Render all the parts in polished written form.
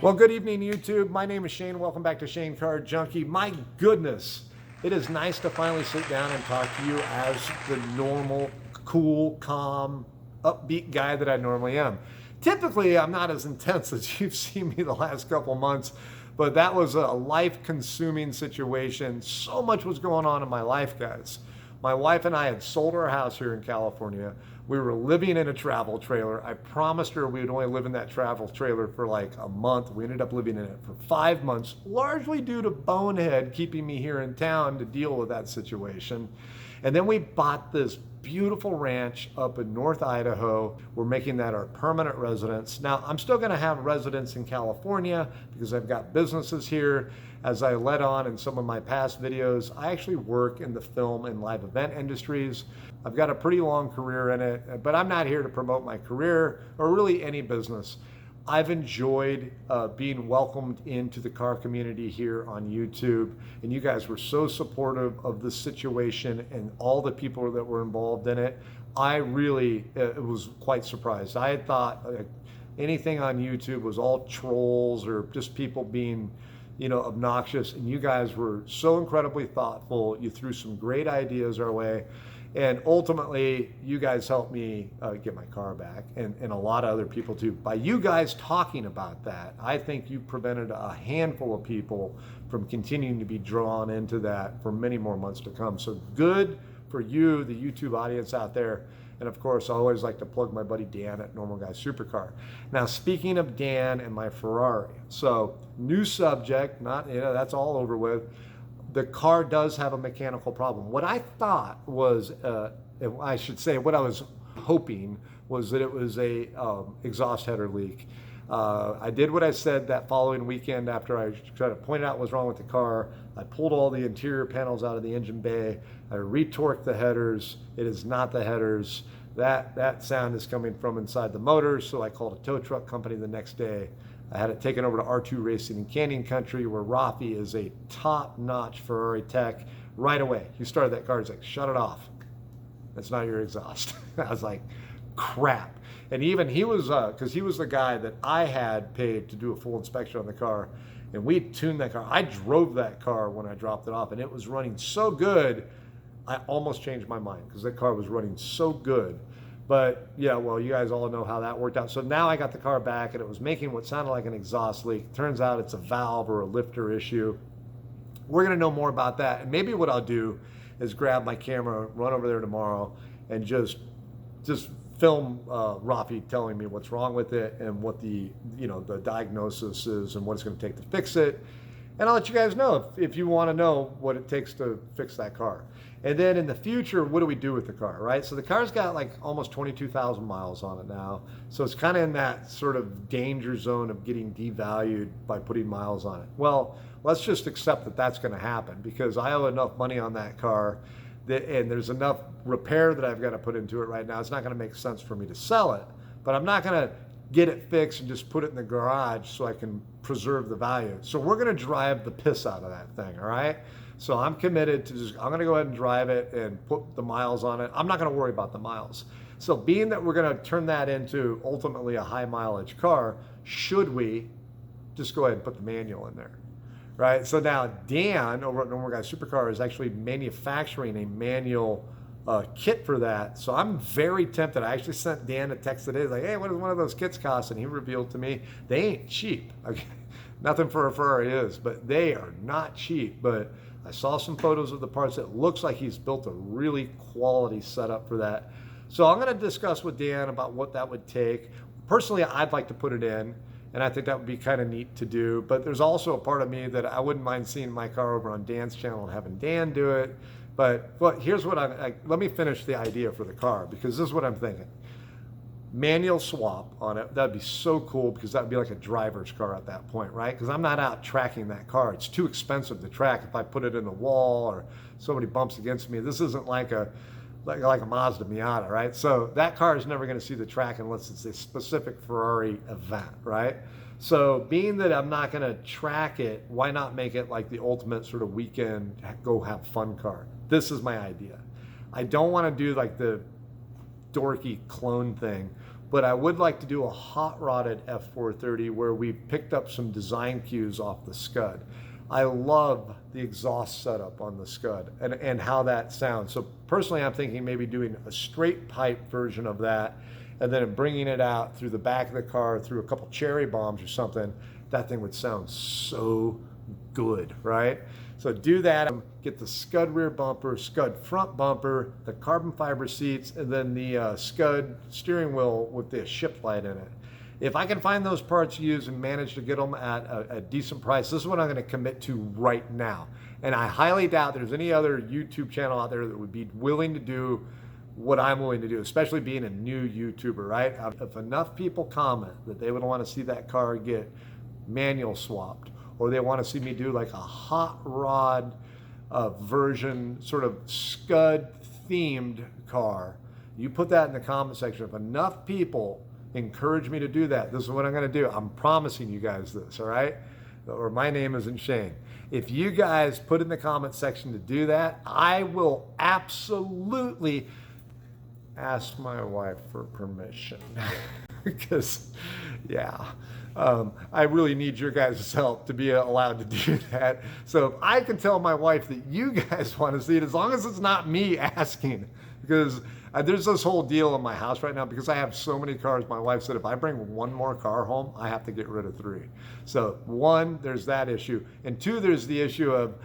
Well, good evening, YouTube. My name is Shane. Welcome back to Shane Car Junkie. My goodness, it is nice to finally sit down and talk to you as the normal, cool, calm, upbeat guy that I normally am. Typically, I'm not as intense as you've seen me the last couple months, but that was a life-consuming situation. So much was going on in my life, guys. My wife and I had sold our house here in California. We were living in a travel trailer. I promised her we would only live in that travel trailer for like a month. We ended up living in it for 5 months, largely due to Bonehead keeping me here in town to deal with that situation. And then we bought this beautiful ranch up in North Idaho. We're making that our permanent residence. Now, I'm still going to have residence in California because I've got businesses here. As I led on in some of my past videos, I actually work in the film and live event industries. I've got a pretty long career in it, but I'm not here to promote my career or really any business. I've enjoyed being welcomed into the car community here on YouTube, and you guys were so supportive of the situation and all the people that were involved in it. I really was quite surprised. I had thought anything on YouTube was all trolls or just people being, obnoxious, and you guys were so incredibly thoughtful. You threw some great ideas our way. And ultimately, you guys helped me get my car back, and a lot of other people too. By you guys talking about that, I think you prevented a handful of people from continuing to be drawn into that for many more months to come. So good for you, the YouTube audience out there. And of course, I always like to plug my buddy Dan at Normal Guy Supercar. Now, speaking of Dan and my Ferrari, so new subject, not, that's all over with. The car does have a mechanical problem. What I thought was, I should say, what I was hoping was that it was a exhaust header leak. I did what I said that following weekend after I tried to point out what was wrong with the car. I pulled all the interior panels out of the engine bay. I retorqued the headers. It is not the headers. That sound is coming from inside the motor, so I called a tow truck company the next day. I had it taken over to R2 Racing in Canyon Country, where Rafi is a top-notch Ferrari tech. Right away, he started that car. He's like, shut it off. That's not your exhaust. I was like, crap. And even he was, because he was the guy that I had paid to do a full inspection on the car, and we tuned that car. I drove that car when I dropped it off, and it was running so good, I almost changed my mind because that car was running so good. But yeah, well, you guys all know how that worked out. So now I got the car back and it was making what sounded like an exhaust leak. Turns out it's a valve or a lifter issue. We're gonna know more about that. And maybe what I'll do is grab my camera, run over there tomorrow and just film Rafi telling me what's wrong with it and what the diagnosis is and what it's gonna take to fix it. And I'll let you guys know if you want to know what it takes to fix that car. And then in the future, what do we do with the car, right? So the car's got like almost 22,000 miles on it now. So it's kind of in that sort of danger zone of getting devalued by putting miles on it. Well, let's just accept that that's going to happen because I owe enough money on that car and there's enough repair that I've got to put into it right now. It's not going to make sense for me to sell it, but I'm not going to get it fixed and just put it in the garage so I can preserve the value. So we're gonna drive the piss out of that thing, all right? So I'm committed to I'm gonna go ahead and drive it and put the miles on it. I'm not gonna worry about the miles. So being that we're gonna turn that into ultimately a high mileage car, should we just go ahead and put the manual in there, right? So now Dan over at Normal Guy Supercar is actually manufacturing a manual kit for that. So I'm very tempted. I actually sent Dan a text today like, hey, what does one of those kits cost? And he revealed to me they ain't cheap. Okay, nothing for a Ferrari is, but they are not cheap. But I saw some photos of the parts. It looks like he's built a really quality setup for that. So I'm going to discuss with Dan about what that would take. Personally, I'd like to put it in, and I think that would be kind of neat to do. But there's also a part of me that I wouldn't mind seeing my car over on Dan's channel and having Dan do it. But here's what let me finish the idea for the car because this is what I'm thinking. Manual swap on it, that'd be so cool because that'd be like a driver's car at that point, right? Because I'm not out tracking that car. It's too expensive to track if I put it in the wall or somebody bumps against me. This isn't like a Mazda Miata, right? So that car is never going to see the track unless it's a specific Ferrari event, right? So being that I'm not going to track it, why not make it like the ultimate sort of weekend go have fun car? This is my idea. I don't want to do like the dorky clone thing But I would like to do a hot rodded F430 where we picked up some design cues off the Scud. I love the exhaust setup on the Scud and how that sounds. So personally, I'm thinking maybe doing a straight pipe version of that and then bringing it out through the back of the car through a couple cherry bombs or something. That thing would sound so good, right? So do that, get the Scud rear bumper, Scud front bumper, the carbon fiber seats, and then the Scud steering wheel with the ship light in it. If I can find those parts used and manage to get them at a decent price, this is what I'm going to commit to right now. And I highly doubt there's any other YouTube channel out there that would be willing to do what I'm willing to do, especially being a new YouTuber, right? If enough people comment that they would want to see that car get manual swapped, or they want to see me do like a hot rod version, sort of Scud themed car, you put that in the comment section. If enough people encourage me to do that, this is what I'm going to do. I'm promising you guys this, all right? Or my name isn't Shane. If you guys put in the comment section to do that, I will absolutely ask my wife for permission. Because, yeah, I really need your guys' help to be allowed to do that. So if I can tell my wife that you guys want to see it, as long as it's not me asking, because there's this whole deal in my house right now because I have so many cars. My wife said if I bring one more car home, I have to get rid of 3. So 1, there's that issue. And 2, there's the issue of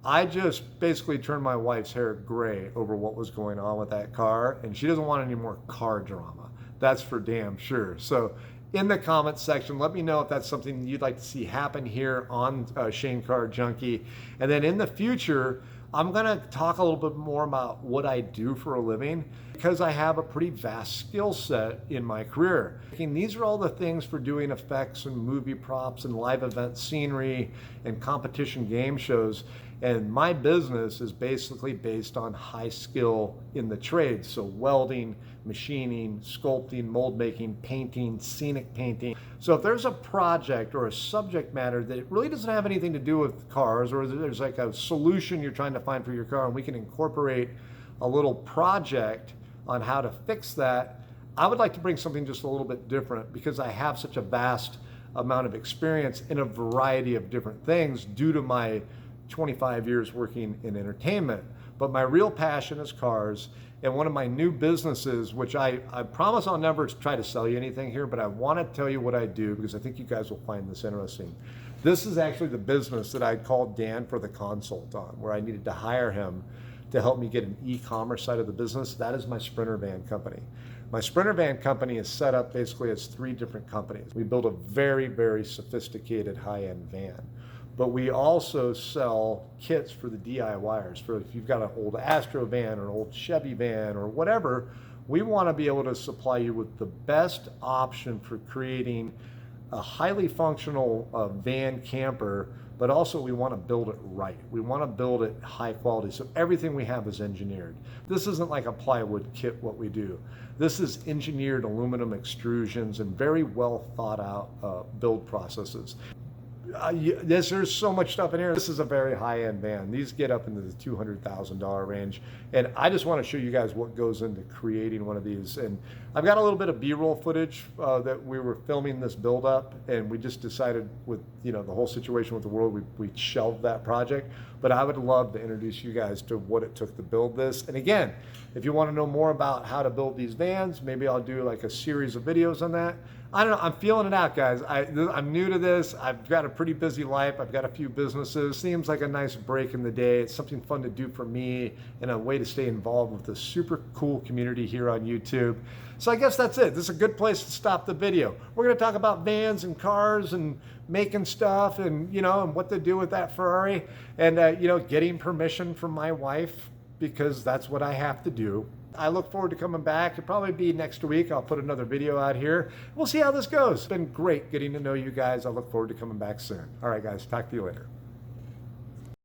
I just basically turned my wife's hair gray over what was going on with that car, and she doesn't want any more car drama. That's for damn sure. So in the comments section, let me know if that's something you'd like to see happen here on Shane Car Junkie. And then in the future, I'm gonna talk a little bit more about what I do for a living because I have a pretty vast skill set in my career. These are all the things for doing effects and movie props and live event scenery and competition game shows. And my business is basically based on high skill in the trades. So welding, machining, sculpting, mold making, painting, scenic painting. So if there's a project or a subject matter that really doesn't have anything to do with cars, or there's like a solution you're trying to find for your car and we can incorporate a little project on how to fix that, I would like to bring something just a little bit different because I have such a vast amount of experience in a variety of different things due to my 25 years working in entertainment. But my real passion is cars, and one of my new businesses, which I promise I'll never try to sell you anything here, but I want to tell you what I do because I think you guys will find this interesting. This is actually the business that I called Dan for the consult on, where I needed to hire him to help me get an e-commerce side of the business. That is my Sprinter van company. My Sprinter van company is set up basically as 3 different companies. We build a very, very sophisticated high-end van. But we also sell kits for the DIYers. For if you've got an old Astro van or an old Chevy van or whatever, we want to be able to supply you with the best option for creating a highly functional van camper, but also we want to build it right. We want to build it high quality. So everything we have is engineered. This isn't like a plywood kit, what we do. This is engineered aluminum extrusions and very well thought out build processes. There's so much stuff in here. This is a very high-end van. These get up into the $200,000 range. And I just want to show you guys what goes into creating one of these. And I've got a little bit of B-roll footage that we were filming this build up, and we just decided with the whole situation with the world, we shelved that project. But I would love to introduce you guys to what it took to build this. And again, if you want to know more about how to build these vans, maybe I'll do like a series of videos on that. I don't know, I'm feeling it out, guys. I'm new to this. I've got a pretty busy life. I've got a few businesses. Seems like a nice break in the day. It's something fun to do for me and a way to stay involved with the super cool community here on YouTube. So I guess that's it. This is a good place to stop the video. We're gonna talk about vans and cars and making stuff and, and what to do with that Ferrari and, getting permission from my wife because that's what I have to do. I look forward to coming back. It'll probably be next week. I'll put another video out here. We'll see how this goes. It's been great getting to know you guys. I look forward to coming back soon. All right, guys, talk to you later.